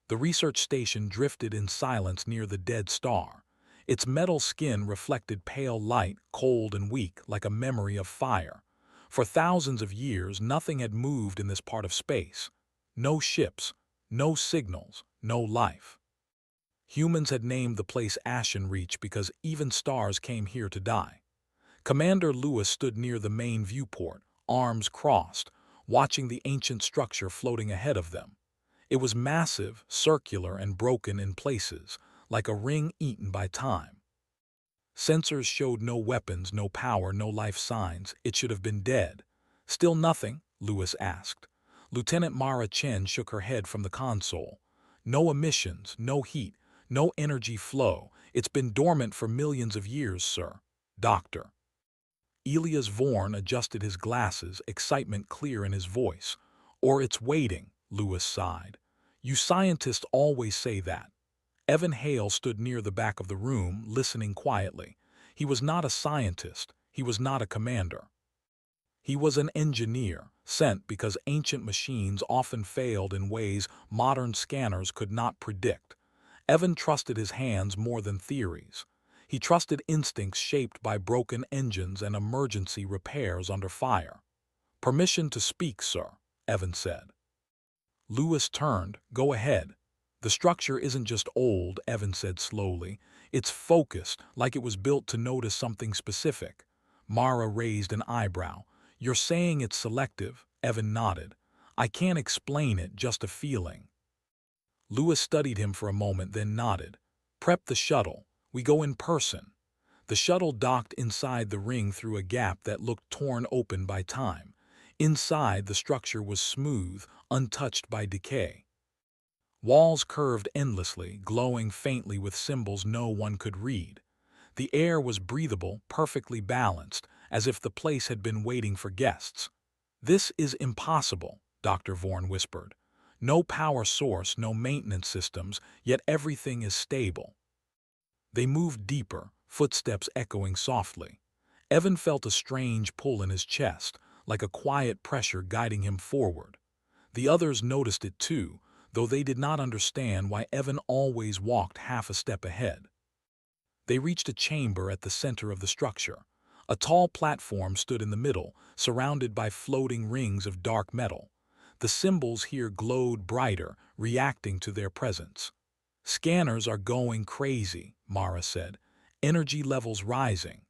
The research station drifted in silence near the dead star. Its metal skin reflected pale light, cold and weak, like a memory of fire. For thousands of years, nothing had moved in this part of space. No ships, no signals, no life. Humans had named the place Ashen Reach because even stars came here to die. Commander Lewis stood near the main viewport, arms crossed, watching the ancient structure floating ahead of them. It was massive, circular, and broken in places, like a ring eaten by time. Sensors showed no weapons, no power, no life signs. It should have been dead. Still nothing? Lewis asked. Lieutenant Mara Chen shook her head from the console. No emissions, no heat, no energy flow. It's been dormant for millions of years, sir. Doctor. Elias Vorn adjusted his glasses, excitement clear in his voice. Or it's waiting, Lewis sighed. You scientists always say that. Evan Hale stood near the back of the room, listening quietly. He was not a scientist. He was not a commander. He was an engineer, sent because ancient machines often failed in ways modern scanners could not predict. Evan trusted his hands more than theories. He trusted instincts shaped by broken engines and emergency repairs under fire. Permission to speak, sir, Evan said. Lewis turned. Go ahead. The structure isn't just old, Evan said slowly. It's focused, like it was built to notice something specific. Mara raised an eyebrow. You're saying it's selective? Evan nodded. I can't explain it, just a feeling. Lewis studied him for a moment, then nodded. Prep the shuttle. We go in person. The shuttle docked inside the ring through a gap that looked torn open by time. Inside, the structure was smooth, untouched by decay. Walls curved endlessly, glowing faintly with symbols no one could read. The air was breathable, perfectly balanced, as if the place had been waiting for guests. This is impossible, Dr. Vorn whispered. No power source, no maintenance systems, yet everything is stable. They moved deeper, footsteps echoing softly. Evan felt a strange pull in his chest, like a quiet pressure guiding him forward. The others noticed it too, though they did not understand why Evan always walked half a step ahead. They reached a chamber at the center of the structure. A tall platform stood in the middle, surrounded by floating rings of dark metal. The symbols here glowed brighter, reacting to their presence. Scanners are going crazy, Mara said. Energy levels rising.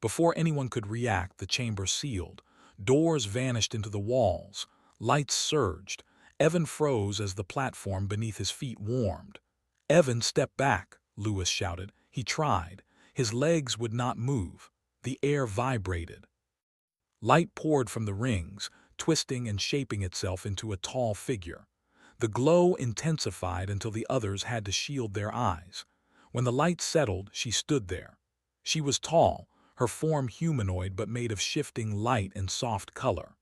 Before anyone could react, the chamber sealed. Doors vanished into the walls. Lights surged. Evan froze as the platform beneath his feet warmed. Evan, step back, Lewis shouted. He tried. His legs would not move. The air vibrated. Light poured from the rings, twisting and shaping itself into a tall figure. The glow intensified until the others had to shield their eyes. When the light settled, she stood there. She was tall, her form humanoid but made of shifting light and soft color.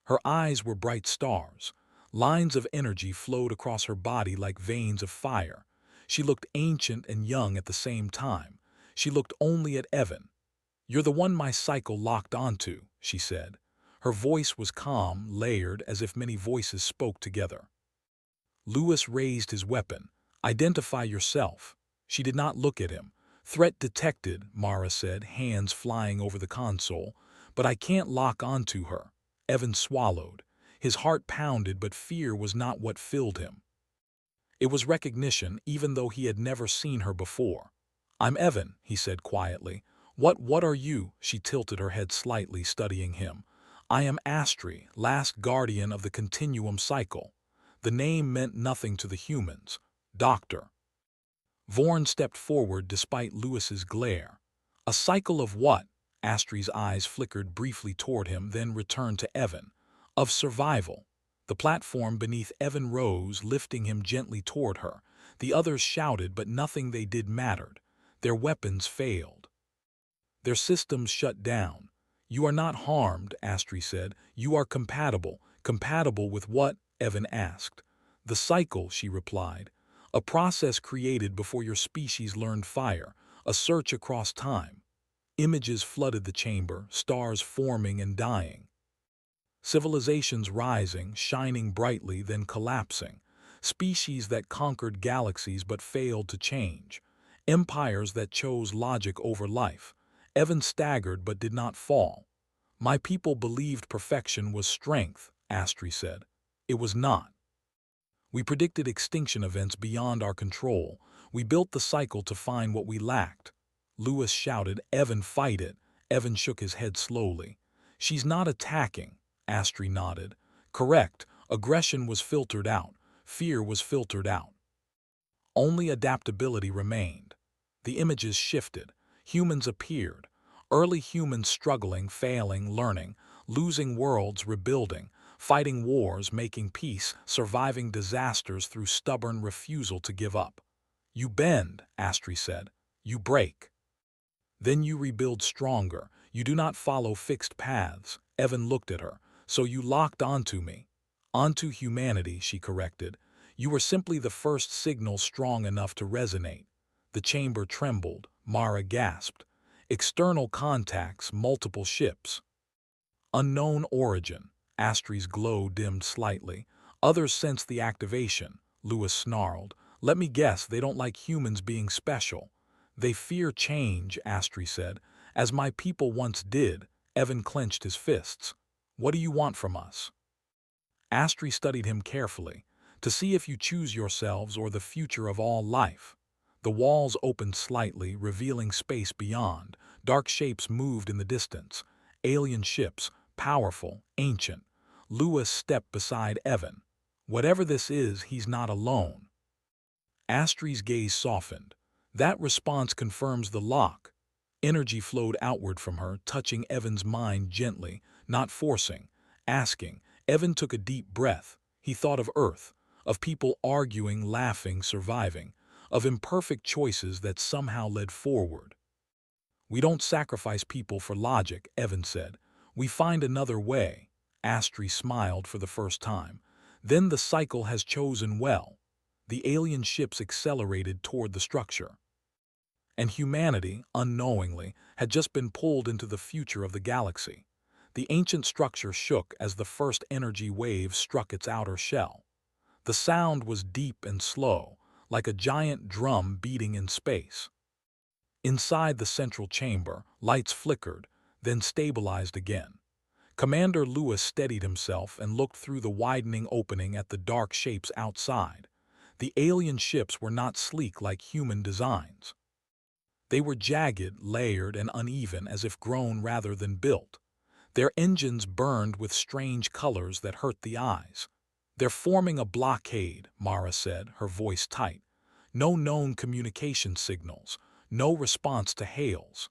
Her eyes were bright stars. Lines of energy flowed across her body like veins of fire. She looked ancient and young at the same time. She looked only at Evan. You're the one my cycle locked onto, she said. Her voice was calm, layered, as if many voices spoke together. Lewis raised his weapon. Identify yourself. She did not look at him. Threat detected, Mara said, hands flying over the console. But I can't lock onto her. Evan swallowed. His heart pounded, but fear was not what filled him. It was recognition, even though he had never seen her before. I'm Evan, he said quietly. What are you? She tilted her head slightly, studying him. I am Astri, last guardian of the continuum cycle. The name meant nothing to the humans. Doctor. Vorn stepped forward despite Lewis's glare. A cycle of what? Astri's eyes flickered briefly toward him, then returned to Evan. Of survival. The platform beneath Evan rose, lifting him gently toward her. The others shouted, but nothing they did mattered. Their weapons failed. Their systems shut down. You are not harmed, Astri said. You are compatible. Compatible with what? Evan asked. The cycle, she replied. A process created before your species learned fire. A search across time. Images flooded the chamber, stars forming and dying. Civilizations rising, shining brightly, then collapsing. species that conquered galaxies but failed to change, empires that chose logic over life. Evan staggered but did not fall. My people believed perfection was strength, Astri said. It was not. We predicted extinction events beyond our control. We built the cycle to find what we lacked. Lewis shouted, Evan, fight it. Evan shook his head slowly. She's not attacking, Astri nodded. Correct, aggression was filtered out. Fear was filtered out. Only adaptability remained. The images shifted. Humans appeared. Early humans struggling, failing, learning, losing worlds, rebuilding, fighting wars, making peace, surviving disasters through stubborn refusal to give up. You bend, Astri said. You break. Then you rebuild stronger. You do not follow fixed paths. Evan looked at her. So you locked onto me. Onto humanity, she corrected. You were simply the first signal strong enough to resonate. The chamber trembled. Mara gasped. External contacts, multiple ships. Unknown origin. Astri's glow dimmed slightly. Others sensed the activation. Lewis snarled. Let me guess, they don't like humans being special. They fear change, Astri said. As my people once did. Evan clenched his fists. What do you want from us? Astri studied him carefully, to see if you choose yourselves or the future of all life. The walls opened slightly, revealing space beyond. Dark shapes moved in the distance. Alien ships, powerful, ancient. Lewis stepped beside Evan. Whatever this is, he's not alone. Astri's gaze softened. That response confirms the lock. Energy flowed outward from her, touching Evan's mind gently, not forcing, asking. Evan took a deep breath. He thought of Earth, of people arguing, laughing, surviving, of imperfect choices that somehow led forward. We don't sacrifice people for logic, Evan said. We find another way. Astri smiled for the first time. Then the cycle has chosen well. The alien ships accelerated toward the structure. And humanity, unknowingly, had just been pulled into the future of the galaxy. The ancient structure shook as the first energy wave struck its outer shell. The sound was deep and slow, like a giant drum beating in space. Inside the central chamber, lights flickered, then stabilized again. Commander Lewis steadied himself and looked through the widening opening at the dark shapes outside. The alien ships were not sleek like human designs. They were jagged, layered, and uneven as if grown rather than built. Their engines burned with strange colors that hurt the eyes. They're forming a blockade, Mara said, her voice tight. No known communication signals, no response to hails.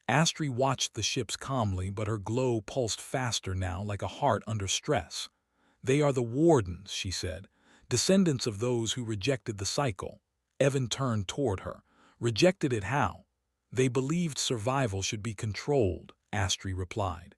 Astri watched the ships calmly, but her glow pulsed faster now, like a heart under stress. They are the Wardens, she said, descendants of those who rejected the cycle. Evan turned toward her. Rejected it how? They believed survival should be controlled, Astri replied.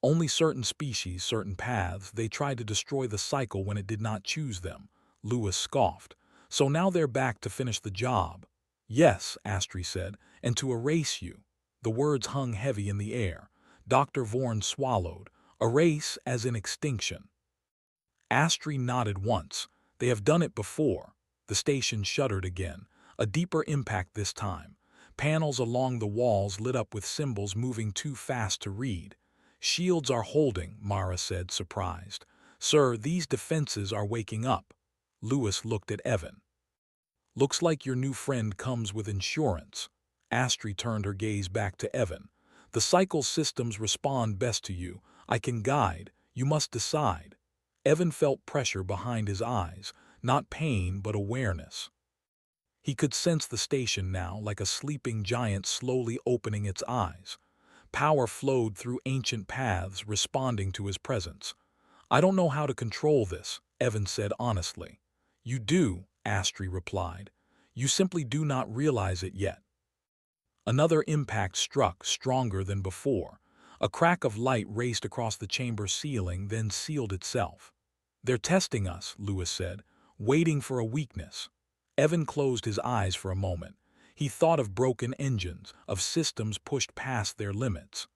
Only certain species, certain paths, they tried to destroy the cycle when it did not choose them. Lewis scoffed. So now they're back to finish the job. Yes, Astri said, and to erase you. The words hung heavy in the air. Dr. Vorn swallowed. Erase as in extinction. Astri nodded once. They have done it before. The station shuddered again. A deeper impact this time. Panels along the walls lit up with symbols moving too fast to read. Shields are holding, Mara said, surprised. Sir, these defenses are waking up. Lewis looked at Evan. Looks like your new friend comes with insurance. Astri turned her gaze back to Evan. The cycle systems respond best to you. I can guide. You must decide. Evan felt pressure behind his eyes, not pain but awareness. He could sense the station now, like a sleeping giant slowly opening its eyes. Power flowed through ancient paths, responding to his presence. I don't know how to control this, Evan said honestly. You do, Astri replied. You simply do not realize it yet. Another impact struck, stronger than before. A crack of light raced across the chamber ceiling, then sealed itself. They're testing us, Lewis said, waiting for a weakness. Evan closed his eyes for a moment. He thought of broken engines, of systems pushed past their limits.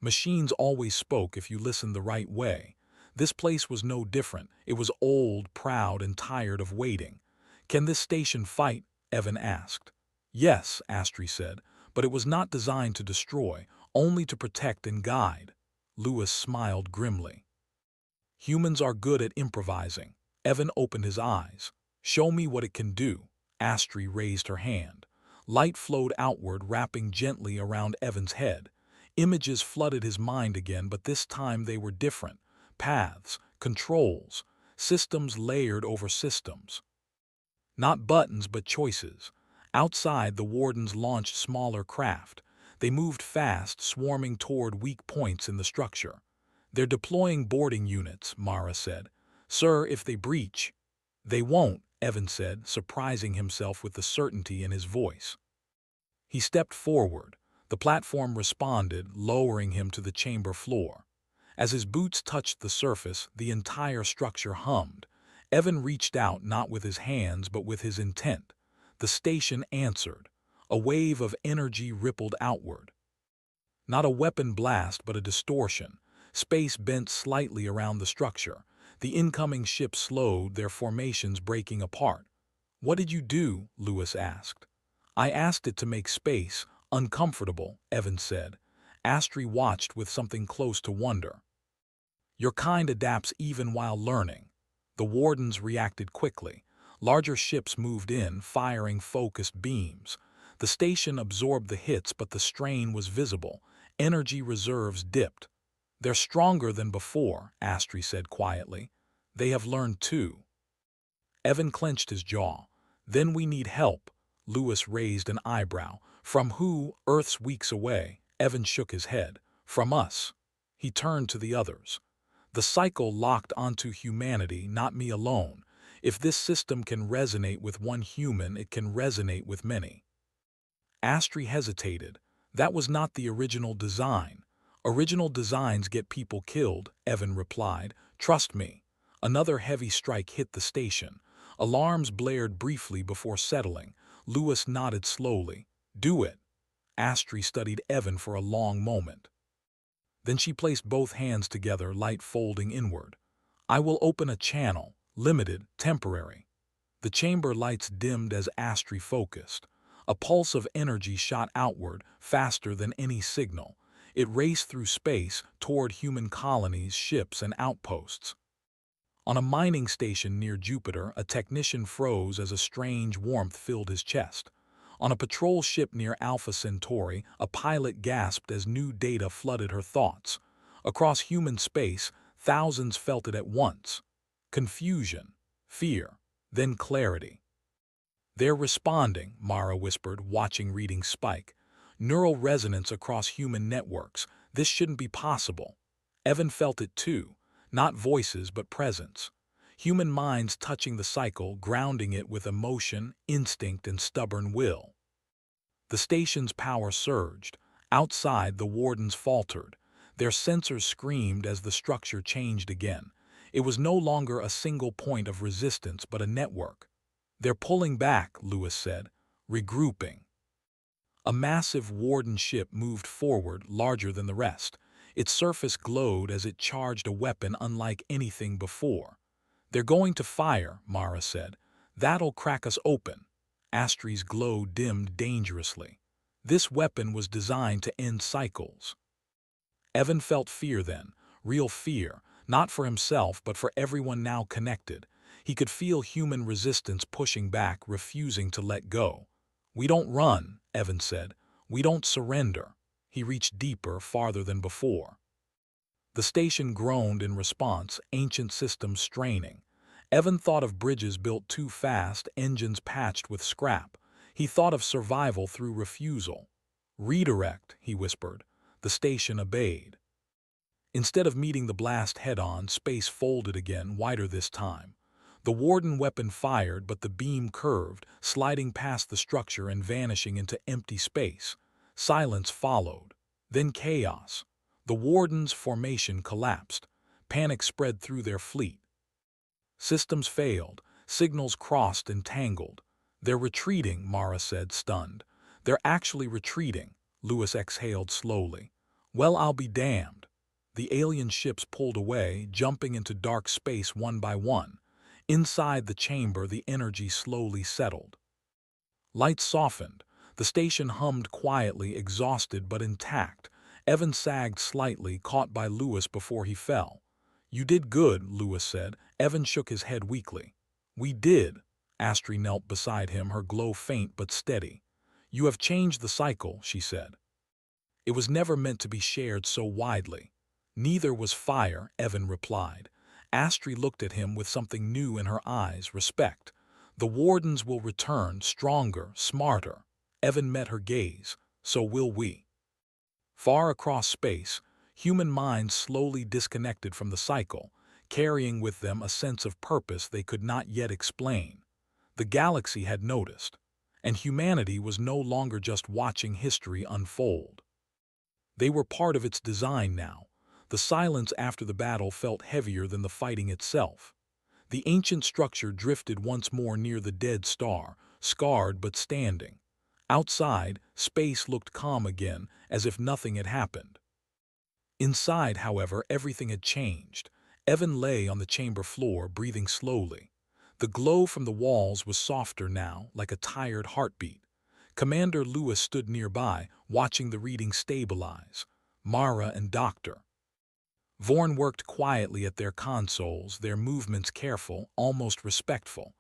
Machines always spoke if you listened the right way. This place was no different. It was old, proud, and tired of waiting. "Can this station fight?" Evan asked. "Yes," Astri said, "but it was not designed to destroy, only to protect and guide." Lewis smiled grimly. "Humans are good at improvising." Evan opened his eyes. "Show me what it can do." Astri raised her hand. Light flowed outward, wrapping gently around Evan's head. Images flooded his mind again, but this time they were different. Paths, controls, systems layered over systems. Not buttons, but choices. Outside, the wardens launched smaller craft. They moved fast, swarming toward weak points in the structure. "They're deploying boarding units," Mara said. "Sir, if they breach—" "They won't," Evan said, surprising himself with the certainty in his voice. He stepped forward. The platform responded, lowering him to the chamber floor. As his boots touched the surface, the entire structure hummed. Evan reached out, not with his hands, but with his intent. The station answered. A wave of energy rippled outward. Not a weapon blast, but a distortion. Space bent slightly around the structure. The incoming ships slowed, their formations breaking apart. "What did you do?" Lewis asked. "I asked it to make space uncomfortable," Evan said. Astri watched with something close to wonder. "Your kind adapts even while learning." The wardens reacted quickly. Larger ships moved in, firing focused beams. The station absorbed the hits, but the strain was visible. Energy reserves dipped. "They're stronger than before," Astri said quietly. "They have learned too." Evan clenched his jaw. "Then we need help." Lewis raised an eyebrow. "From who? Earth's weeks away." Evan shook his head. "From us." He turned to the others. "The cycle locked onto humanity, not me alone. If this system can resonate with one human, it can resonate with many." Astri hesitated. "That was not the original design." "Original designs get people killed," Evan replied. "Trust me." Another heavy strike hit the station. Alarms blared briefly before settling. Lewis nodded slowly. "Do it." Astri studied Evan for a long moment. Then she placed both hands together, light folding inward. "I will open a channel, limited, temporary." The chamber lights dimmed as Astri focused. A pulse of energy shot outward, faster than any signal. It raced through space, toward human colonies, ships, and outposts. On a mining station near Jupiter, a technician froze as a strange warmth filled his chest. On a patrol ship near Alpha Centauri, a pilot gasped as new data flooded her thoughts. Across human space, thousands felt it at once. Confusion, fear, then clarity. "They're responding," Mara whispered, watching readings spike. "Neural resonance across human networks. This shouldn't be possible." Evan felt it too. Not voices, but presence. Human minds touching the cycle, grounding it with emotion, instinct, and stubborn will. The station's power surged. Outside, the wardens faltered. Their sensors screamed as the structure changed again. It was no longer a single point of resistance, but a network. "They're pulling back," Lewis said, regrouping. A massive warden ship moved forward, larger than the rest. Its surface glowed as it charged a weapon unlike anything before. "They're going to fire," Mara said. "That'll crack us open." Astri's glow dimmed dangerously. This weapon was designed to end cycles. Evan felt fear then, real fear, not for himself but for everyone now connected. He could feel human resistance pushing back, refusing to let go. "We don't run," Evan said. "We don't surrender." He reached deeper, farther than before. The station groaned in response, ancient systems straining. Evan thought of bridges built too fast, engines patched with scrap. He thought of survival through refusal. "Redirect," he whispered. The station obeyed. Instead of meeting the blast head-on, space folded again, wider this time. The warden weapon fired, but the beam curved, sliding past the structure and vanishing into empty space. Silence followed. Then chaos. The warden's formation collapsed. Panic spread through their fleet. Systems failed. Signals crossed and tangled. "They're retreating," Mara said, stunned. "They're actually retreating." Lewis exhaled slowly. "Well, I'll be damned." The alien ships pulled away, jumping into dark space one by one. Inside the chamber, the energy slowly settled. Lights softened. The station hummed quietly, exhausted but intact. Evan sagged slightly, caught by Lewis before he fell. "You did good," Lewis said. Evan shook his head weakly. "We did." Astri knelt beside him, her glow faint but steady. "You have changed the cycle," she said. "It was never meant to be shared so widely." "Neither was fire," Evan replied. Astri looked at him with something new in her eyes, respect. "The wardens will return, stronger, smarter." Evan met her gaze. "So will we." Far across space, human minds slowly disconnected from the cycle, carrying with them a sense of purpose they could not yet explain. The galaxy had noticed, and humanity was no longer just watching history unfold. They were part of its design now. The silence after the battle felt heavier than the fighting itself. The ancient structure drifted once more near the dead star, scarred but standing. Outside, space looked calm again, as if nothing had happened. Inside, however, everything had changed. Evan lay on the chamber floor, breathing slowly. The glow from the walls was softer now, like a tired heartbeat. Commander Lewis stood nearby, watching the reading stabilize. Mara and Doctor Vorn worked quietly at their consoles, their movements careful, almost respectful.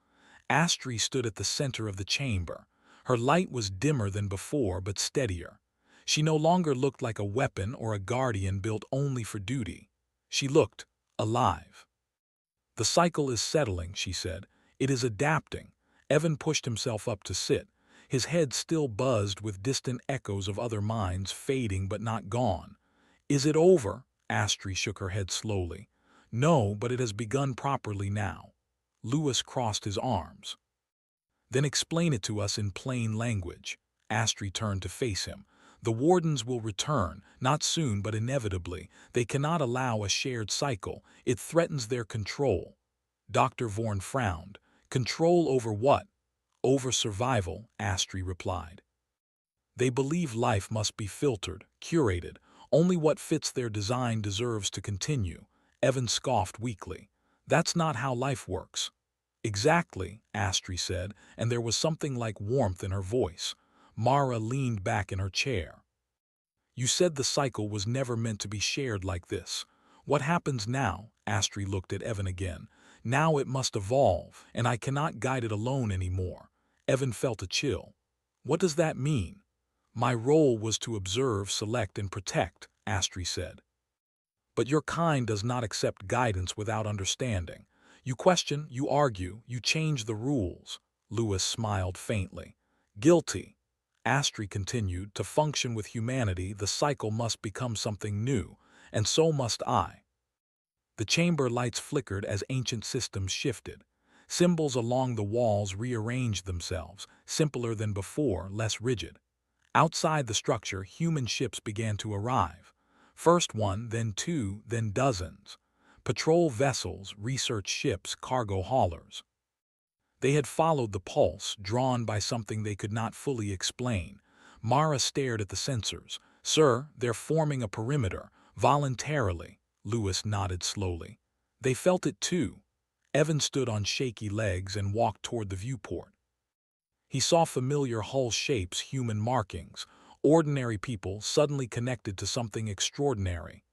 Astri stood at the center of the chamber. Her light was dimmer than before, but steadier. She no longer looked like a weapon or a guardian built only for duty. She looked alive. "The cycle is settling," she said. "It is adapting." Evan pushed himself up to sit. His head still buzzed with distant echoes of other minds, fading but not gone. "Is it over?" Astri shook her head slowly. "No, but it has begun properly now." Lewis crossed his arms. "Then explain it to us in plain language." Astri turned to face him. "The wardens will return, not soon but inevitably. They cannot allow a shared cycle. It threatens their control." Dr. Vorn frowned. "Control over what?" "Over survival," Astri replied. "They believe life must be filtered, curated. Only what fits their design deserves to continue." Evan scoffed weakly. "That's not how life works." "Exactly," Astri said, and there was something like warmth in her voice. Mara leaned back in her chair. "You said the cycle was never meant to be shared like this. What happens now?" Astri looked at Evan again. "Now it must evolve, and I cannot guide it alone anymore." Evan felt a chill. "What does that mean?" "My role was to observe, select, and protect," Astri said. "But your kind does not accept guidance without understanding. You question, you argue, you change the rules." Lewis smiled faintly. "Guilty." Astri continued, "To function with humanity, the cycle must become something new, and so must I." The chamber lights flickered as ancient systems shifted. Symbols along the walls rearranged themselves, simpler than before, less rigid. Outside the structure, human ships began to arrive. First one, then two, then dozens. Patrol vessels, research ships, cargo haulers. They had followed the pulse, drawn by something they could not fully explain. Mara stared at the sensors. "Sir, they're forming a perimeter, voluntarily." Lewis nodded slowly. "They felt it too." Evan stood on shaky legs and walked toward the viewport. He saw familiar hull shapes, human markings, ordinary people suddenly connected to something extraordinary.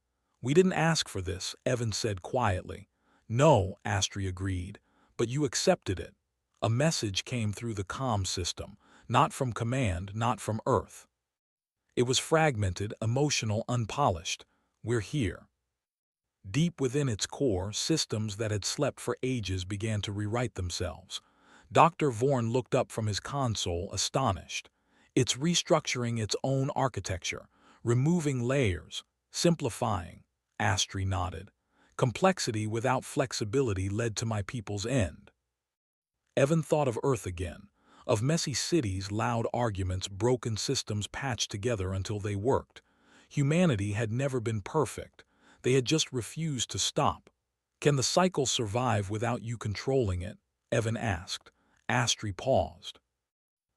"We didn't ask for this," Evan said quietly. "No," Astri agreed, "but you accepted it." A message came through the comm system, not from command, not from Earth. It was fragmented, emotional, unpolished. "We're here." Deep within its core, systems that had slept for ages began to rewrite themselves. Dr. Vorn looked up from his console, astonished. "It's restructuring its own architecture, removing layers, simplifying." Astri nodded. "Complexity without flexibility led to my people's end." Evan thought of Earth again, of messy cities, loud arguments, broken systems patched together until they worked. Humanity had never been perfect. They had just refused to stop. "Can the cycle survive without you controlling it?" Evan asked. Astri paused.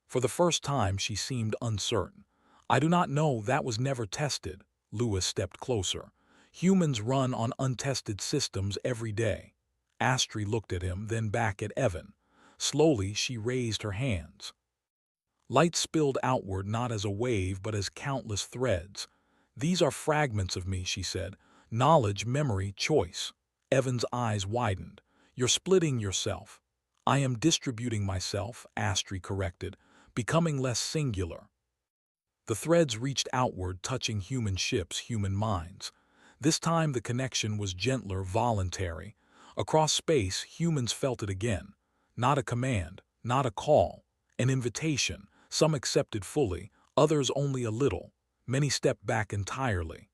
For the first time she seemed uncertain. "I do not know, that was never tested." Lewis stepped closer. Humans run on untested systems every day. Astri looked at him, then back at Evan. Slowly, she raised her hands. Light spilled outward not as a wave but as countless threads. "These are fragments of me," she said. "Knowledge, memory, choice." Evan's eyes widened. "You're splitting yourself." "I am distributing myself," Astri corrected, "becoming less singular." The threads reached outward, touching human ships, human minds. This time the connection was gentler, voluntary. Across space, humans felt it again. Not a command, not a call, an invitation. Some accepted fully, others only a little. Many stepped back entirely.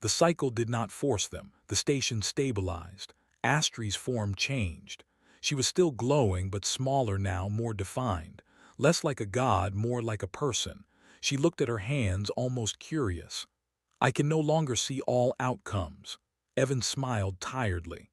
The cycle did not force them. The station stabilized. Astri's form changed. She was still glowing, but smaller now, more defined. Less like a god, more like a person. She looked at her hands, almost curious. "I can no longer see all outcomes." Evan smiled tiredly.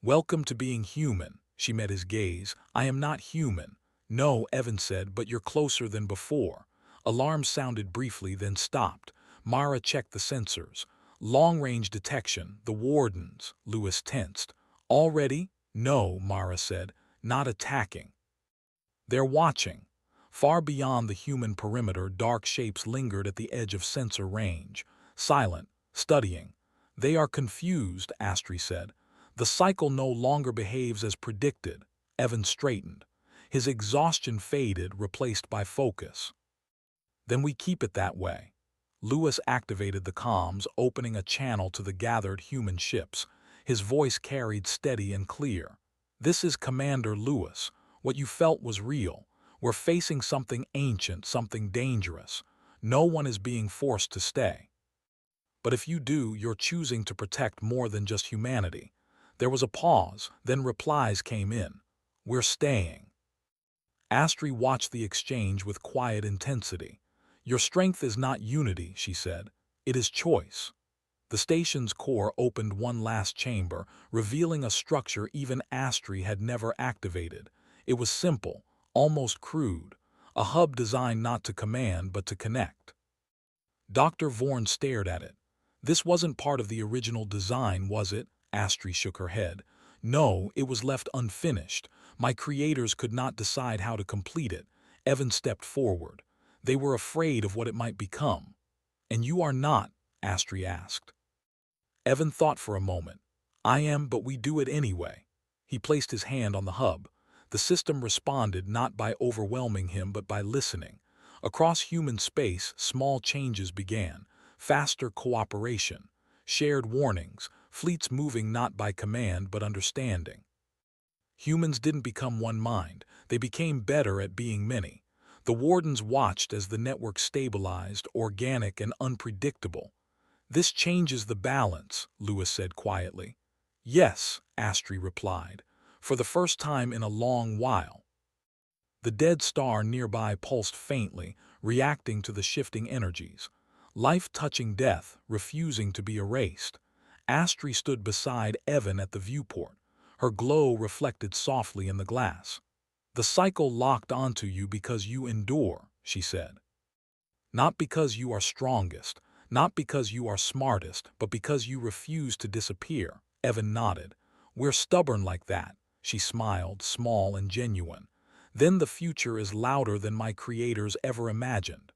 "Welcome to being human." She met his gaze. "I am not human." "No," Evan said, "but you're closer than before." Alarms sounded briefly, then stopped. Mara checked the sensors. Long-range detection, the wardens. Lewis tensed. "Already?" "No," Mara said. "Not attacking. They're watching." Far beyond the human perimeter, dark shapes lingered at the edge of sensor range. Silent, studying. "They are confused," Astri said. "The cycle no longer behaves as predicted." Evan straightened. His exhaustion faded, replaced by focus. "Then we keep it that way." Lewis activated the comms, opening a channel to the gathered human ships. His voice carried steady and clear. "This is Commander Lewis. What you felt was real. We're facing something ancient, something dangerous. No one is being forced to stay. But if you do, you're choosing to protect more than just humanity." There was a pause, then replies came in. "We're staying." Astri watched the exchange with quiet intensity. "Your strength is not unity," she said. "It is choice." The station's core opened one last chamber, revealing a structure even Astri had never activated. It was simple, almost crude, a hub designed not to command but to connect. Dr. Vorn stared at it. "This wasn't part of the original design, was it?" Astri shook her head. "No, it was left unfinished. My creators could not decide how to complete it." Evan stepped forward. "They were afraid of what it might become." "And you are not?" Astri asked. Evan thought for a moment. "I am, but we do it anyway." He placed his hand on the hub. The system responded not by overwhelming him but by listening. Across human space, small changes began. Faster cooperation, shared warnings, fleets moving not by command but understanding. Humans didn't become one mind. They became better at being many. The wardens watched as the network stabilized, organic and unpredictable. "This changes the balance," Lewis said quietly. "Yes," Astri replied, "for the first time in a long while." The dead star nearby pulsed faintly, reacting to the shifting energies. Life touching death, refusing to be erased. Astri stood beside Evan at the viewport. Her glow reflected softly in the glass. "The cycle locked onto you because you endure," she said. "Not because you are strongest, not because you are smartest, but because you refuse to disappear." Evan nodded. "We're stubborn like that." She smiled, small and genuine. "Then the future is louder than my creators ever imagined."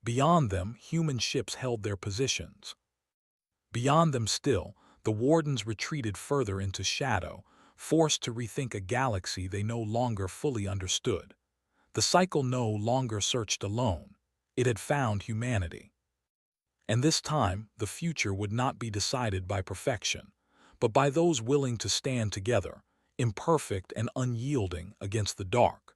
Beyond them, human ships held their positions. Beyond them still, the wardens retreated further into shadow, forced to rethink a galaxy they no longer fully understood. The cycle no longer searched alone. It had found humanity. And this time, the future would not be decided by perfection, but by those willing to stand together, imperfect and unyielding against the dark.